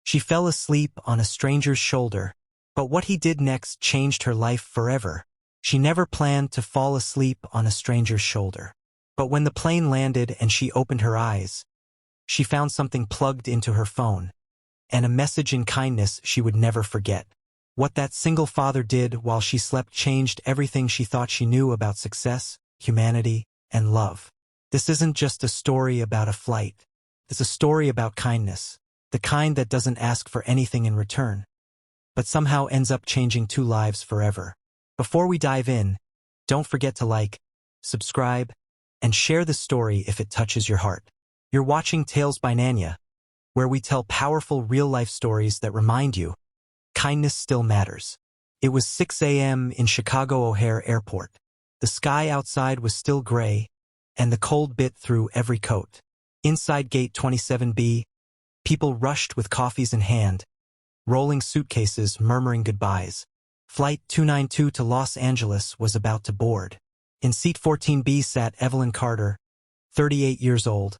She fell asleep on a stranger's shoulder, but what he did next changed her life forever. She never planned to fall asleep on a stranger's shoulder. But when the plane landed and she opened her eyes, she found something plugged into her phone, and a message in kindness she would never forget. What that single father did while she slept changed everything she thought she knew about success, humanity, and love. This isn't just a story about a flight. It's a story about kindness, the kind that doesn't ask for anything in return, but somehow ends up changing two lives forever. Before we dive in, don't forget to like, subscribe, and share this story if it touches your heart. You're watching Tales by Nanya, where we tell powerful real-life stories that remind you, kindness still matters. It was 6 a.m. in Chicago O'Hare Airport. The sky outside was still gray, and the cold bit through every coat. Inside Gate 27B, people rushed with coffees in hand, rolling suitcases, murmuring goodbyes. Flight 292 to Los Angeles was about to board. In seat 14B sat Evelyn Carter, 38 years old,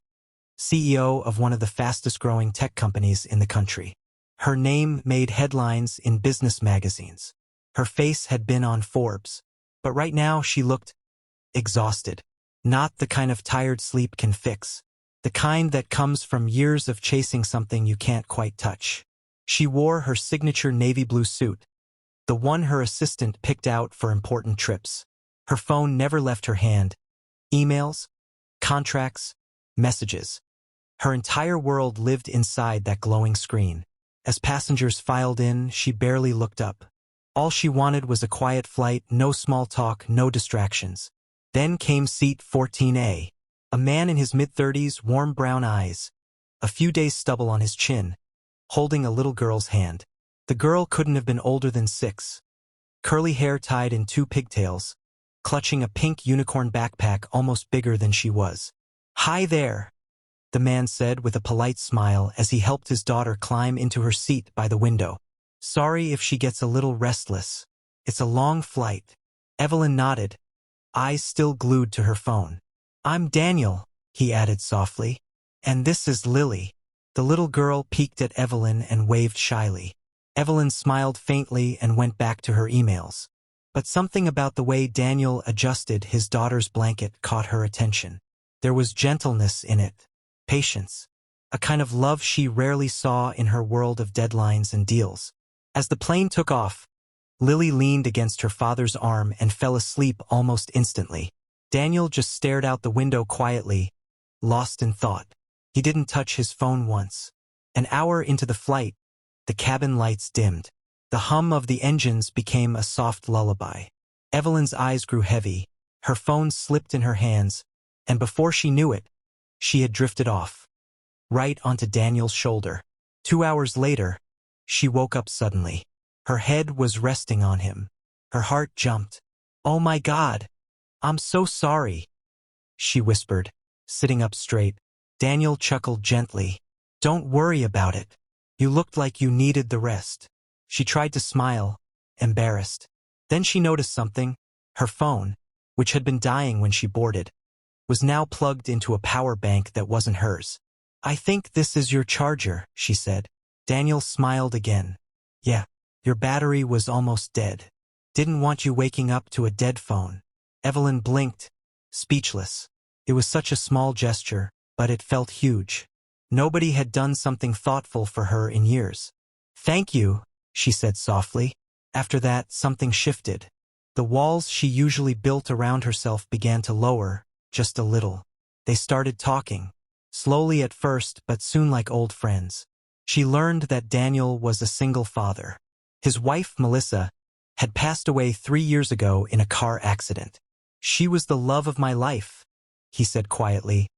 CEO of one of the fastest-growing tech companies in the country. Her name made headlines in business magazines. Her face had been on Forbes, but right now she looked exhausted. Not the kind of tired sleep can fix, the kind that comes from years of chasing something you can't quite touch. She wore her signature navy blue suit, the one her assistant picked out for important trips. Her phone never left her hand. Emails, contracts, messages. Her entire world lived inside that glowing screen. As passengers filed in, she barely looked up. All she wanted was a quiet flight, no small talk, no distractions. Then came seat 14A. A man in his mid-30s, warm brown eyes, a few days stubble on his chin, holding a little girl's hand. The girl couldn't have been older than 6. Curly hair tied in 2 pigtails, clutching a pink unicorn backpack almost bigger than she was. "Hi there," the man said with a polite smile as he helped his daughter climb into her seat by the window. "Sorry if she gets a little restless. It's a long flight." Evelyn nodded, eyes still glued to her phone. "I'm Daniel," he added softly. "And this is Lily." The little girl peeked at Evelyn and waved shyly. Evelyn smiled faintly and went back to her emails. But something about the way Daniel adjusted his daughter's blanket caught her attention. There was gentleness in it, patience, a kind of love she rarely saw in her world of deadlines and deals. As the plane took off, Lily leaned against her father's arm and fell asleep almost instantly. Daniel just stared out the window quietly, lost in thought. He didn't touch his phone once. An hour into the flight, the cabin lights dimmed. The hum of the engines became a soft lullaby. Evelyn's eyes grew heavy, her phone slipped in her hands, and before she knew it, she had drifted off, right onto Daniel's shoulder. 2 hours later, she woke up suddenly. Her head was resting on him. Her heart jumped. "Oh my God, I'm so sorry," she whispered, sitting up straight. Daniel chuckled gently. "Don't worry about it. You looked like you needed the rest." She tried to smile, embarrassed. Then she noticed something. Her phone, which had been dying when she boarded, was now plugged into a power bank that wasn't hers. "I think this is your charger," she said. Daniel smiled again. "Yeah, your battery was almost dead. Didn't want you waking up to a dead phone." Evelyn blinked, speechless. It was such a small gesture, but it felt huge. Nobody had done something thoughtful for her in years. "Thank you," she said softly. After that, something shifted. The walls she usually built around herself began to lower, just a little. They started talking, slowly at first, but soon like old friends. She learned that Daniel was a single father. His wife, Melissa, had passed away 3 years ago in a car accident. "She was the love of my life," he said quietly,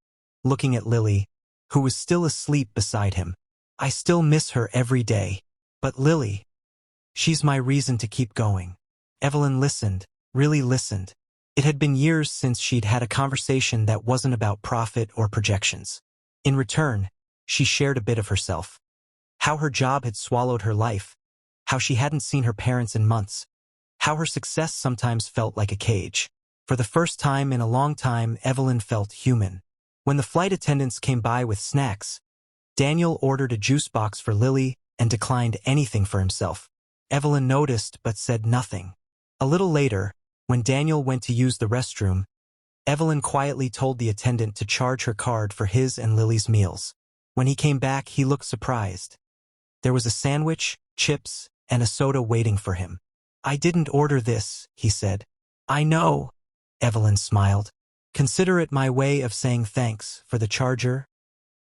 looking at Lily, who was still asleep beside him. "I still miss her every day. But Lily, she's my reason to keep going." Evelyn listened, really listened. It had been years since she'd had a conversation that wasn't about profit or projections. In return, she shared a bit of herself. How her job had swallowed her life, how she hadn't seen her parents in months, how her success sometimes felt like a cage. For the first time in a long time, Evelyn felt human. When the flight attendants came by with snacks, Daniel ordered a juice box for Lily, and declined anything for himself. Evelyn noticed but said nothing. A little later, when Daniel went to use the restroom, Evelyn quietly told the attendant to charge her card for his and Lily's meals. When he came back, he looked surprised. There was a sandwich, chips, and a soda waiting for him. "I didn't order this," he said. "I know," Evelyn smiled. "Consider it my way of saying thanks for the charger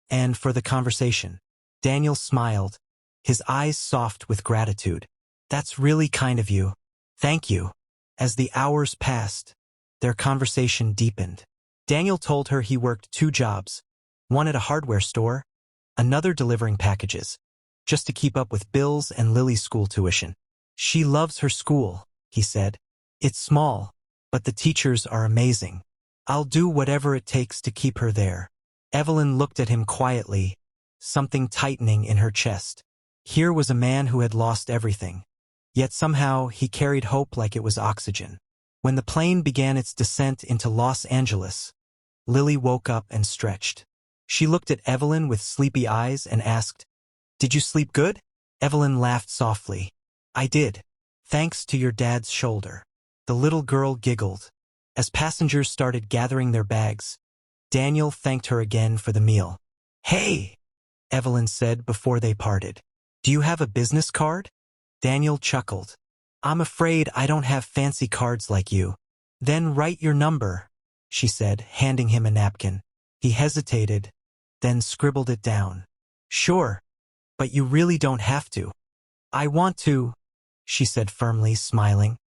and for the conversation." Daniel smiled, his eyes soft with gratitude. "That's really kind of you. Thank you." As the hours passed, their conversation deepened. Daniel told her he worked 2 jobs, one at a hardware store, another delivering packages, just to keep up with bills and Lily's school tuition. "She loves her school," he said. "It's small, but the teachers are amazing. I'll do whatever it takes to keep her there." Evelyn looked at him quietly, something tightening in her chest. Here was a man who had lost everything, yet somehow he carried hope like it was oxygen. When the plane began its descent into Los Angeles, Lily woke up and stretched. She looked at Evelyn with sleepy eyes and asked, "Did you sleep good?" Evelyn laughed softly. "I did, thanks to your dad's shoulder." The little girl giggled. As passengers started gathering their bags, Daniel thanked her again for the meal. "Hey," Evelyn said before they parted. "Do you have a business card?" Daniel chuckled. "I'm afraid I don't have fancy cards like you." "Then write your number," she said, handing him a napkin. He hesitated, then scribbled it down. "Sure, but you really don't have to." "I want to," she said firmly, smiling.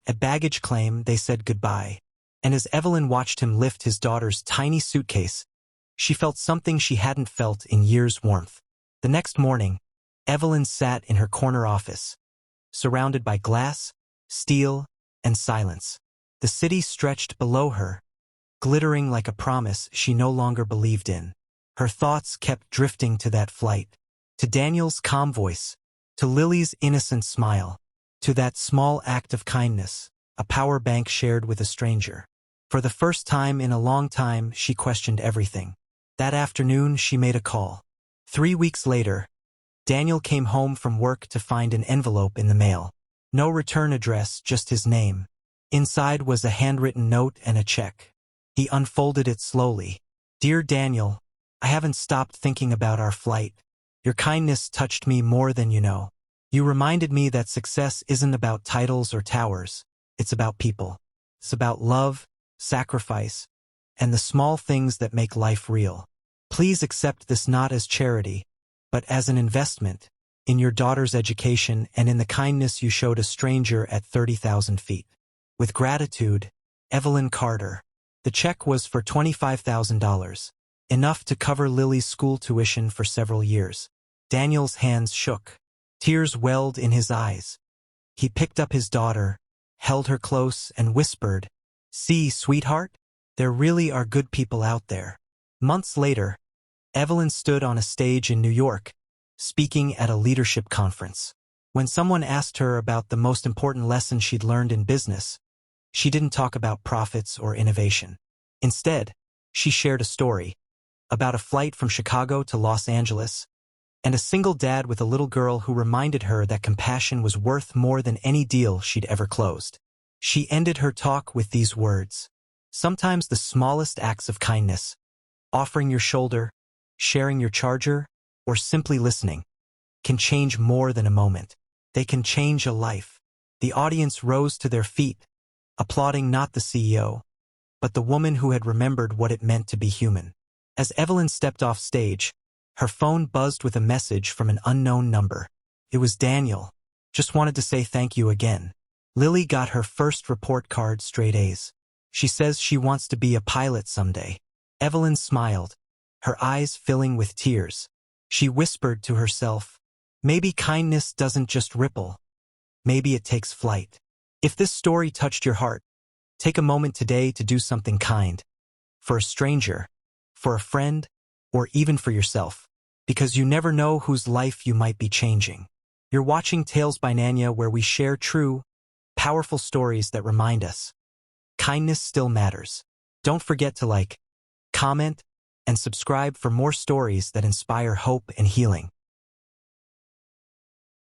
At baggage claim, they said goodbye, and as Evelyn watched him lift his daughter's tiny suitcase, she felt something she hadn't felt in years' warmth. The next morning, Evelyn sat in her corner office, surrounded by glass, steel, and silence. The city stretched below her, glittering like a promise she no longer believed in. Her thoughts kept drifting to that flight, to Daniel's calm voice, to Lily's innocent smile, to that small act of kindness, a power bank shared with a stranger. For the first time in a long time, she questioned everything. That afternoon, she made a call. 3 weeks later, Daniel came home from work to find an envelope in the mail. No return address, just his name. Inside was a handwritten note and a check. He unfolded it slowly. "Dear Daniel, I haven't stopped thinking about our flight. Your kindness touched me more than you know. You reminded me that success isn't about titles or towers. It's about people. It's about love, sacrifice, and the small things that make life real. Please accept this not as charity, but as an investment in your daughter's education and in the kindness you showed a stranger at 30,000 feet. With gratitude, Evelyn Carter." The check was for $25,000, enough to cover Lily's school tuition for several years. Daniel's hands shook. Tears welled in his eyes. He picked up his daughter, held her close, and whispered, "See, sweetheart, there really are good people out there." Months later, Evelyn stood on a stage in New York, speaking at a leadership conference. When someone asked her about the most important lesson she'd learned in business, she didn't talk about profits or innovation. Instead, she shared a story about a flight from Chicago to Los Angeles, and a single dad with a little girl who reminded her that compassion was worth more than any deal she'd ever closed. She ended her talk with these words: "Sometimes the smallest acts of kindness, offering your shoulder, sharing your charger, or simply listening, can change more than a moment. They can change a life." The audience rose to their feet, applauding not the CEO, but the woman who had remembered what it meant to be human. As Evelyn stepped off stage, her phone buzzed with a message from an unknown number. It was Daniel. "Just wanted to say thank you again. Lily got her first report card, straight A's. She says she wants to be a pilot someday." Evelyn smiled, her eyes filling with tears. She whispered to herself, maybe kindness doesn't just ripple. Maybe it takes flight. If this story touched your heart, take a moment today to do something kind. For a stranger, for a friend, or even for yourself. Because you never know whose life you might be changing. You're watching Tales by Nanya, where we share true, powerful stories that remind us kindness still matters. Don't forget to like, comment, and subscribe for more stories that inspire hope and healing.